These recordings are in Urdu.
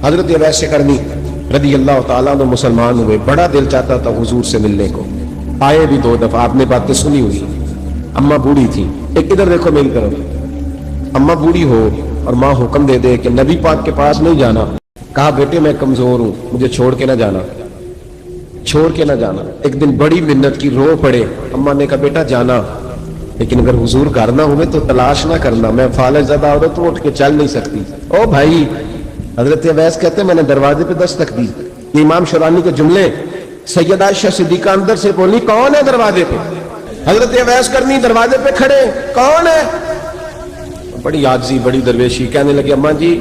حضرت اویس کرنی رضی اللہ تعالیٰ عنہ مسلمان ہوئے، بڑا دل چاہتا تھا حضور سے ملنے کو، آئے بھی 2 دفعہ، آپ نے باتیں سنی ہوئی۔ اماں بوڑھی تھی، ایک ادھر دیکھو میری طرف، اماں بوڑھی ہو اور ماں حکم دے دے کہ نبی پاک کے پاس نہیں جانا، کہا بیٹے میں کمزور ہوں، مجھے چھوڑ کے نہ جانا، چھوڑ کے نہ جانا۔ ایک دن بڑی منت کی، رو پڑے، اماں نے کہا بیٹا جانا، لیکن اگر حضور گھر نہ ہوئے تو تلاش نہ کرنا، میں فالج زدہ عورت ہوں، اٹھ کے چل نہیں سکتی۔ او بھائی، حضرت اویس کہتے ہیں میں نے دروازے پہ دستک دی، یہ امام شورانی کے جملے، سیدہ عائشہ صدیقہ اندر سے بولی کون ہے دروازے پہ؟ حضرت اویس کرنی دروازے پہ کھڑے، کون ہے؟ بڑی عاجزی، بڑی درویشی، کہنے لگے اماں جی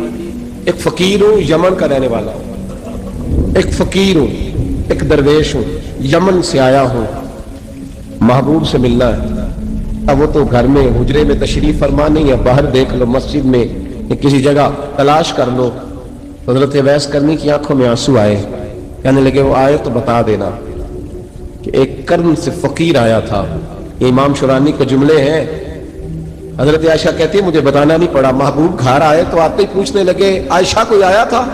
ایک فقیر ہوں، یمن کا رہنے والا ہوں، ایک فقیر ہوں، ایک درویش ہوں، یمن سے آیا ہوں، محبوب سے ملنا ہے۔ اب وہ تو گھر میں حجرے میں تشریف فرما نہیں ہے، باہر دیکھ لو، مسجد میں یا کسی جگہ تلاش کر لو۔ حضرت اویس کرنی کی آنکھوں میں آنسو آئے، کہنے لگے وہ آئے تو بتا دینا کہ ایک کرن سے فقیر آیا تھا۔ یہ امام شورانی کے جملے ہیں۔ حضرت عائشہ کہتی ہے مجھے بتانا نہیں پڑا، محبوب گھر آئے تو آتے ہی پوچھنے لگے عائشہ کوئی آیا تھا؟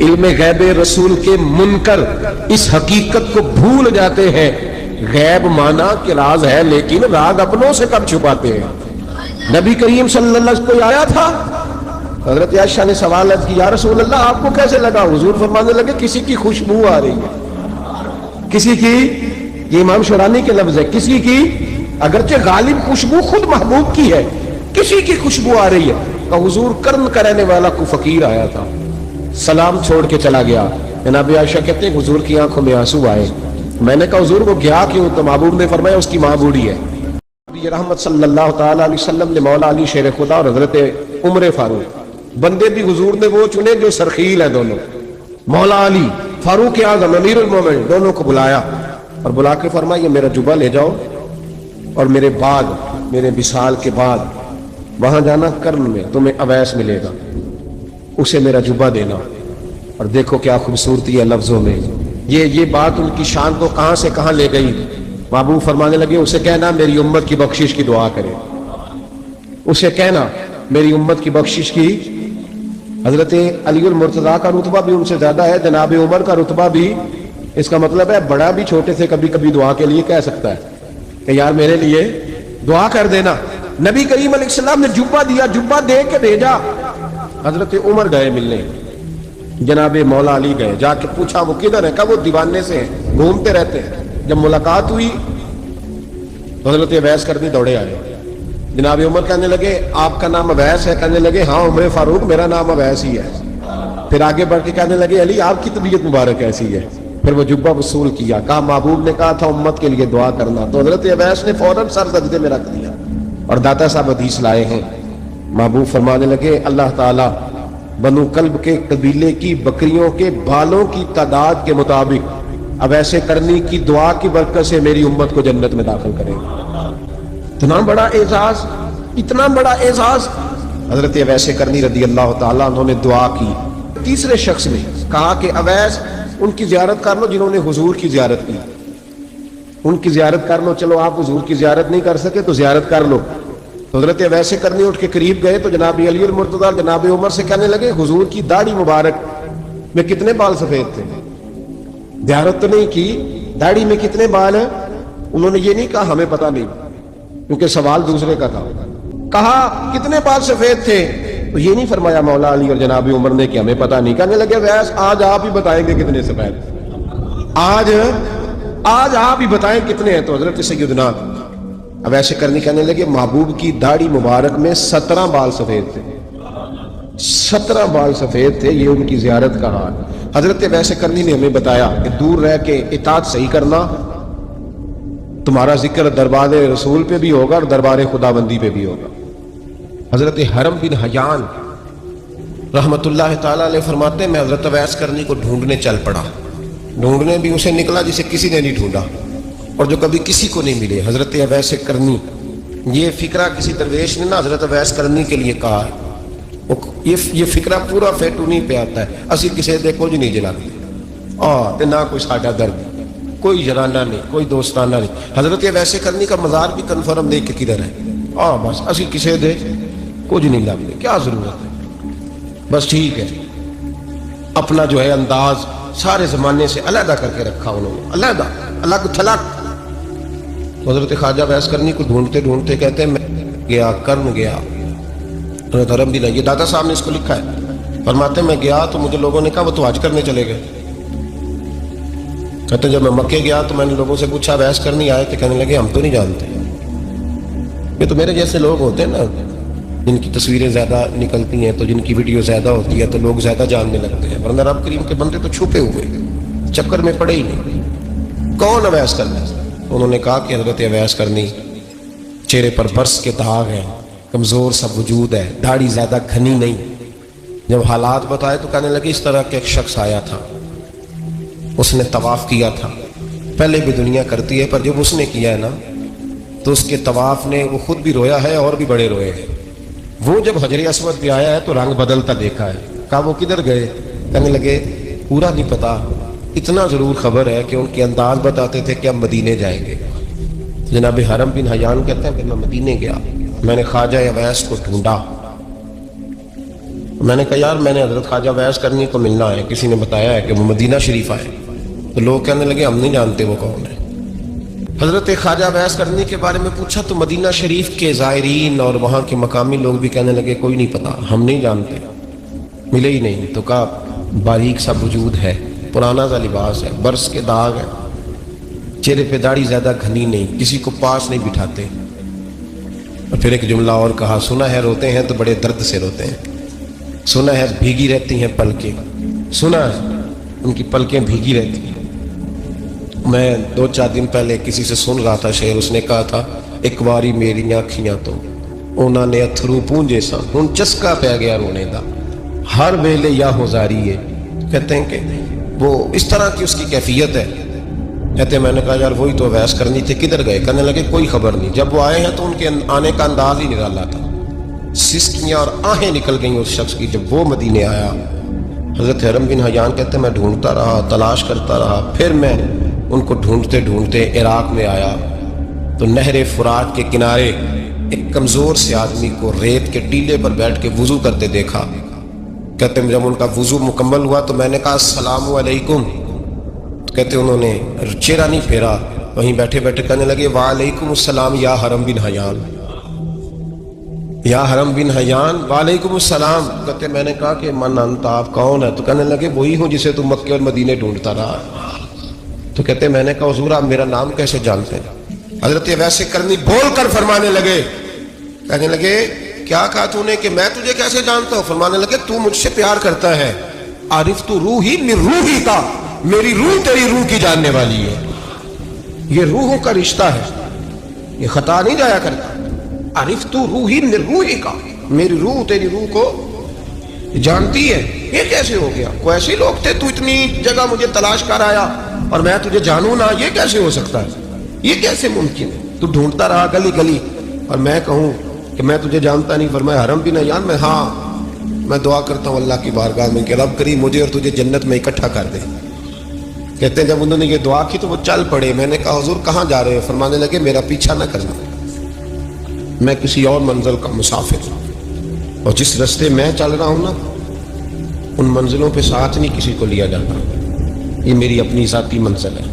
علم غیب رسول کے منکر اس حقیقت کو بھول جاتے ہیں، غیب مانا کہ راز ہے لیکن راز اپنوں سے کب چھپاتے ہیں۔ نبی کریم صلی اللہ علیہ وسلم کوئی آیا تھا؟ حضرت عائشہ نے سوال کی یا رسول اللہ آپ کو کیسے لگا؟ حضور فرمانے لگے کسی کی خوشبو آ رہی ہے، کسی کی، یہ امام شورانی کے لفظ ہے، کسی کی، اگرچہ غالب خوشبو خود محبوب کی ہے، کسی کی خوشبو آ رہی ہے۔ کہ حضور کرن کا رہنے والا کو فقیر آیا تھا، سلام چھوڑ کے چلا گیا۔ جناب عائشہ کہتے ہیں حضور کی آنکھوں میں آنسو آئے، میں نے کہا حضور وہ گیا کیوں؟ تو محبوب نے فرمایا اس کی ماں بوڑھی ہے۔ یہ رحمت صلی اللہ تعالیٰ علیہ وسلم نے مولا علی شیر خدا اور حضرت عمر فاروق، بندے بھی حضور نے وہ چنے جو سرخیل ہیں دونوں، مولا علی فاروق اعظم امیر المومنین، دونوں کو بلایا اور بلا کے فرمایا یہ میرا جبہ لے جاؤ اور میرے بعد، میرے وصال کے بعد وہاں جانا کرن میں تمہیں اویس ملے گا، اسے میرا جبہ دینا۔ اور دیکھو کیا خوبصورتی ہے لفظوں میں، یہ بات ان کی شان کو کہاں سے کہاں لے گئی۔ محبوب فرمانے لگے اسے کہنا میری امت کی بخشش کی دعا کرے، اسے کہنا میری امت کی بخشش کی۔ حضرت علی المرتضیٰ کا رتبہ بھی ان سے زیادہ ہے، جناب عمر کا رتبہ بھی، اس کا مطلب ہے بڑا بھی چھوٹے سے کبھی کبھی دعا کے لیے کہہ سکتا ہے کہ یار میرے لیے دعا کر دینا۔ نبی کریم علیہ السلام نے جبہ دیا، جبہ دے کے بھیجا۔ حضرت عمر گئے ملنے، جناب مولا علی گئے، جا کے پوچھا وہ کدھر ہے؟ کہا وہ دیوانے سے ہیں، گھومتے رہتے ہیں۔ جب ملاقات ہوئی تو حضرت اویس کرنی دوڑے آئے، جناب عمر کہنے لگے آپ کا نام اویس ہے؟ کہنے لگے ہاں عمر فاروق میرا نام اویس ہی ہے۔ پھر آگے بڑھ کے کہنے لگے علی آپ کی طبیعت مبارک ایسی ہے۔ پھر وہ جبہ وصول کیا، کہا محبوب نے کہا تھا امت کے لیے دعا کرنا، تو حضرت اویس نے فوراً سر سجدے میں رکھ دیا۔ اور داتا صاحب حدیث لائے ہیں، محبوب فرمانے لگے اللہ تعالیٰ بنو کلب کے قبیلے کی بکریوں کے بالوں کی تعداد کے مطابق اویس کرنی کی دعا کی برکت سے میری امت کو جنت میں داخل کرے گا۔ اتنا بڑا اعزاز، اتنا بڑا اعزاز۔ حضرت اویس کرنی رضی اللہ تعالیٰ عنہ نے دعا کی۔ تیسرے شخص نے کہا کہ اویس ان کی زیارت کر لو جنہوں نے حضور کی زیارت کی، ان کی زیارت کر لو، چلو آپ حضور کی زیارت نہیں کر سکے تو زیارت کر لو۔ تو حضرت اویس کرنی اٹھ کے قریب گئے تو جناب علی المرتضیٰ جناب عمر سے کہنے لگے حضور کی داڑھی مبارک میں کتنے بال سفید تھے؟ زیارت تو نہیں کی، داڑھی میں کتنے بال ہیں؟ انہوں نے یہ نہیں کہا ہمیں پتہ نہیں، کیونکہ سوال دوسرے کا تھا۔ کہا کتنے بال سفید تھے؟ تو یہ نہیں فرمایا مولا علی اور جناب عمر نے کہ ہمیں پتہ نہیں۔ کہنے لگے ویس آج آپ ہی بتائیں گے کتنے سفید، آج آپ ہی بتائیں کتنے ہیں۔ تو حضرت سیدنا اویس کرنی کہنے لگے محبوب کی داڑھی مبارک میں 17 بال سفید تھے، 17 بال سفید تھے، یہ ان کی زیارت کا حال۔ حضرت اویس کرنی نے ہمیں بتایا کہ دور رہ کے اطاعت صحیح کرنا، تمہارا ذکر دربار رسول پہ بھی ہوگا اور دربار خداوندی پہ بھی ہوگا۔ حضرت حرم بن حیان رحمت اللہ تعالیٰ علیہ فرماتے ہیں میں حضرت اویس کرنی کو ڈھونڈنے چل پڑا، ڈھونڈنے بھی اسے نکلا جسے کسی نے نہیں ڈھونڈا اور جو کبھی کسی کو نہیں ملے۔ حضرت اویس کرنی، یہ فکرہ کسی درویش نے نا حضرت اویس کرنی کے لیے کہا ہے، یہ فکرہ پورا فیٹونی پہ آتا ہے، اسی کسی دے کچھ نہیں جلاتے نہ کوئی ساڈا درد، کوئی جرانہ نہیں، کوئی دوستانہ نہیں۔ حضرت اویس کرنی کا مزار بھی کنفرم نہیں کہ کدھر ہے، بس اسی کسی دے کچھ نہیں لگتے، کیا ضرورت ہے۔ بس ٹھیک ہے، اپنا جو ہے انداز سارے زمانے سے علیحدہ کر کے رکھا انہوں نے، علیحدہ، الگ تھلگ۔ حضرت خواجہ ویس کرنی کو ڈھونڈتے ڈھونڈتے کہتے ہیں میں گیا، کرن گیا، دھرم بھی نہیں، یہ دادا صاحب نے اس کو لکھا ہے، فرماتے ہیں میں گیا تو مجھے لوگوں نے کہا وہ تو حج کرنے چلے گئے۔ کہتے ہیں جب میں مکے گیا تو میں نے لوگوں سے پوچھا ویس کرنی آئے، تو کہنے لگے ہم تو نہیں جانتے۔ یہ تو میرے جیسے لوگ ہوتے ہیں نا، جن کی تصویریں زیادہ نکلتی ہیں تو جن کی ویڈیو زیادہ ہوتی ہے تو لوگ زیادہ جاننے لگتے ہیں، ورنہ رب کریم کے بندے تو چھپے ہوئے چکر میں پڑے ہی نہیں۔ کون اویس کرنی؟ انہوں نے کہا کہ حضرت اویس کرنی، چہرے پر برس کے داغ ہیں، کمزور سا وجود ہے، داڑھی زیادہ گھنی نہیں۔ جب حالات بتائے تو کہنے لگے اس طرح کے ایک شخص آیا تھا، اس نے طواف کیا تھا، پہلے بھی دنیا کرتی ہے پر جب اس نے کیا ہے نا تو اس کے طواف نے وہ خود بھی رویا ہے اور بھی بڑے روئے ہیں۔ وہ جب حجر اسود پہ آیا ہے تو رنگ بدلتا دیکھا ہے۔ کہا وہ کدھر گئے؟ کہنے لگے پورا نہیں پتا، اتنا ضرور خبر ہے کہ ان کے انداز بتاتے تھے کہ ہم مدینے جائیں گے۔ جناب حرم بن حیان کہتے ہیں کہ میں مدینے گیا، میں نے خواجہ اویس کو ڈھونڈا، میں نے کہا یار میں نے حضرت خواجہ اویس کرنی کو ملنا ہے، کسی نے بتایا ہے کہ وہ مدینہ شریف آئے، تو لوگ کہنے لگے ہم نہیں جانتے وہ کون ہے۔ حضرت خواجہ اویس کرنی کے بارے میں پوچھا تو مدینہ شریف کے زائرین اور وہاں کے مقامی لوگ بھی کہنے لگے کوئی نہیں پتا، ہم نہیں جانتے، ملے ہی نہیں۔ تو کہا باریک سا وجود ہے، پرانا سا لباس ہے، برس کے داغ ہے، چہرے پہ داڑھی زیادہ گھنی نہیں، کسی کو پاس نہیں بٹھاتے۔ اور پھر ایک جملہ اور کہا، سنا ہے روتے ہیں تو بڑے درد سے روتے ہیں، سنا ہے بھیگی رہتی ہیں پلکیں، سنا ہے ان کی پلکیں بھیگی رہتی ہیں۔ میں 2-4 دن پہلے کسی سے سن رہا تھا شعر، اس نے کہا تھا ایک باری میری آنکھیاں تو انہوں نے اتھرو پونجے سا، ہن چسکا پہ گیا رونے دا، ہر ویلے یا ہوزاری ہے۔ کہتے ہیں کہ وہ اس طرح کی اس کی کیفیت ہے۔ کہتے ہیں میں نے کہا یار وہی تو اویس کرنی تھے، کدھر گئے؟ کہنے لگے کوئی خبر نہیں، جب وہ آئے ہیں تو ان کے آنے کا انداز ہی نرالا تھا، سسکیاں اور آہیں نکل گئیں اس شخص کی جب وہ مدینے آیا۔ حضرت حرم بن حیان کہتے ہیں میں ڈھونڈتا رہا، تلاش کرتا رہا، پھر میں ان کو ڈھونڈتے ڈھونڈتے عراق میں آیا تو نہر فرات کے کنارے ایک کمزور سے آدمی کو ریت کے ٹیلے پر بیٹھ کے وضو کرتے دیکھا۔ کہتے ہیں جب ان کا وضو مکمل ہوا تو میں نے کہا السلام علیکم، تو کہتے انہوں نے چہرہ نہیں پھیرا، وہیں بیٹھے بیٹھے کہنے لگے وعلیکم السلام یا حرم بن حیان، یا حرم بن حیان وعلیکم السلام۔ کہتے میں نے کہا کہ من انت، آپ کون ہے؟ تو کہنے لگے وہی ہوں جسے تم مکے اور مدینے ڈھونڈتا رہا۔ تو کہتے میں نے کہا حضور آپ میرا نام کیسے جانتے ہیں؟ حضرت اویس کرنی بول کر فرمانے لگے، کہنے لگے کیا کہا تو نے کہ میں تجھے کیسے جانتا ہوں؟ فرمانے لگے تو مجھ سے پیار کرتا ہے، عارف تو روحی من روحی کا، میری روح تیری روح کی جاننے والی ہے، یہ روحوں کا رشتہ ہے، یہ خطا نہیں جایا کرتا۔ عارف تو روحی من روحی کا، میری روح تیری روح کو جانتی ہے۔ یہ کیسے ہو گیا؟ کوئی ایسے لوگ تھے تو اتنی جگہ مجھے تلاش کر آیا اور میں تجھے جانوں نہ؟ یہ کیسے ہو سکتا ہے؟ یہ کیسے ممکن ہے؟ تو ڈھونڈتا رہا گلی گلی اور میں کہوں کہ میں تجھے جانتا نہیں؟ فرمایا حرم بن حیان میں ہاں میں دعا کرتا ہوں اللہ کی بارگاہ میں کہ رب کریم مجھے اور تجھے جنت میں اکٹھا کر دے۔ کہتے ہیں جب انہوں نے یہ دعا کی تو وہ چل پڑے۔ میں نے کہا حضور کہاں جا رہے ہیں؟ فرمانے لگے میرا پیچھا نہ کرنا، میں کسی اور منزل کا مسافر ہوں، اور جس رستے میں چل رہا ہوں نا ان منزلوں پہ ساتھ نہیں کسی کو لیا جاتا، یہ میری اپنی ذاتی منزل ہے،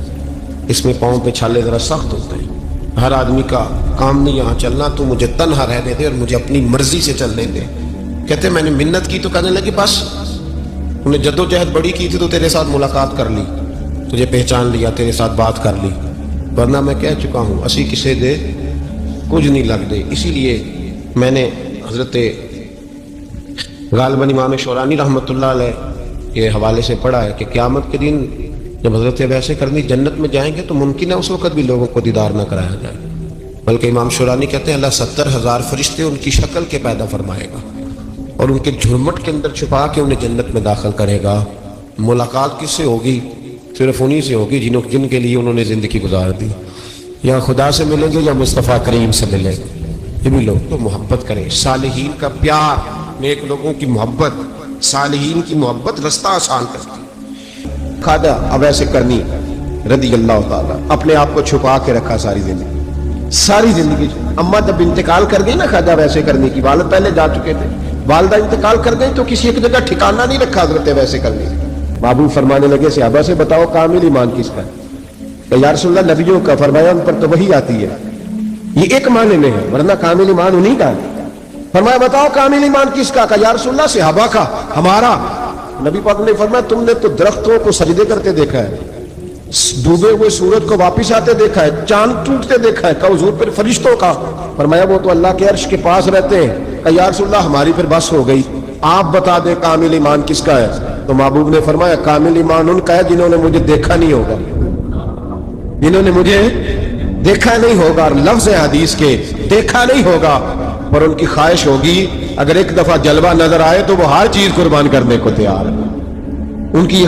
اس میں پاؤں پہ چھالے ذرا سخت ہوتے ہیں، ہر آدمی کا کام نہیں یہاں چلنا، تو مجھے تنہا رہنے دے اور مجھے اپنی مرضی سے چلنے دے۔ کہتے میں نے منت کی تو کہنے لگی بس انہیں جدوجہد بڑی کی تھی تو تیرے ساتھ ملاقات کر لی، تجھے پہچان لیا، تیرے ساتھ بات کر لی، ورنہ میں کہہ چکا ہوں اسی کسے دے کچھ نہیں لگ دے۔ اسی لیے میں نے حضرت غالباً امام شورانی رحمۃ اللہ علیہ کے حوالے سے پڑھا ہے کہ قیامت کے دن جب حضرت اویس کرنی جنت میں جائیں گے تو ممکن ہے اس وقت بھی لوگوں کو دیدار نہ کرایا جائے، بلکہ امام شورانی کہتے ہیں اللہ 70,000 فرشتے ان کی شکل کے پیدا فرمائے گا اور ان کے جھرمٹ کے اندر چھپا کے انہیں جنت میں داخل کرے گا۔ ملاقات کس سے ہوگی؟ صرف انہی سے ہوگی جن کے لیے انہوں نے زندگی گزار دی۔ یا خدا سے ملیں گے یا مصطفیٰ کریم سے ملیں گے، یہ بھی لوگ تو محبت کریں، صالحین کا پیار، نیک لوگوں کی محبت، صالحین کی محبت رستہ آسان کرتی ہے۔ خواجہ اویس کرنی رضی اللہ تعالیٰ اپنے آپ کو چھپا کے رکھا ساری زندگی۔ اما جب انتقال کر گئی نا خواجہ اویس کرنی کی، والد پہلے جا چکے تھے، والدہ انتقال کر گئی تو کسی ایک جگہ ٹھکانہ نہیں رکھا حضرت ویسے کرنے۔ محبوب فرمانے لگے صحابہ سے بتاؤ کامل ایمان کس کا ہے؟ کہ یا رسول اللہ نبیوں کا۔ فرمایا ان پر تو وہی آتی ہے، یہ ایک معنی میں ہے، ورنہ کامل ایمان انہی کا ہے۔ فرمایا بتاؤ کامل ایمان کس کا؟ کہ یا رسول اللہ صحابہ کا، ہمارا۔ نبی پاک نے فرمایا تم نے تو درختوں کو سجدے کرتے دیکھا ہے، ڈوبے ہوئے سورج کو واپس آتے دیکھا ہے، چاند ٹوٹتے دیکھا ہے۔ کہ حضور پھر فرشتوں کا؟ فرمایا وہ تو اللہ کے عرش کے پاس رہتے ہیں۔ کہ یا رسول اللہ ہماری پھر بس ہو گئی، آپ بتا دیں کامل ایمان کس کا ہے؟ تو محبوب نے فرمایا کامل ایمان ان کا ہے جنہوں نے مجھے دیکھا نہیں ہوگا، جنہوں نے مجھے دیکھا نہیں ہوگا، اور لفظ حدیث کے دیکھا نہیں ہوگا، پر ان کی خواہش ہوگی اگر ایک دفعہ جلوہ نظر آئے تو وہ ہر چیز قربان کرنے کو تیار ہے۔ ان کی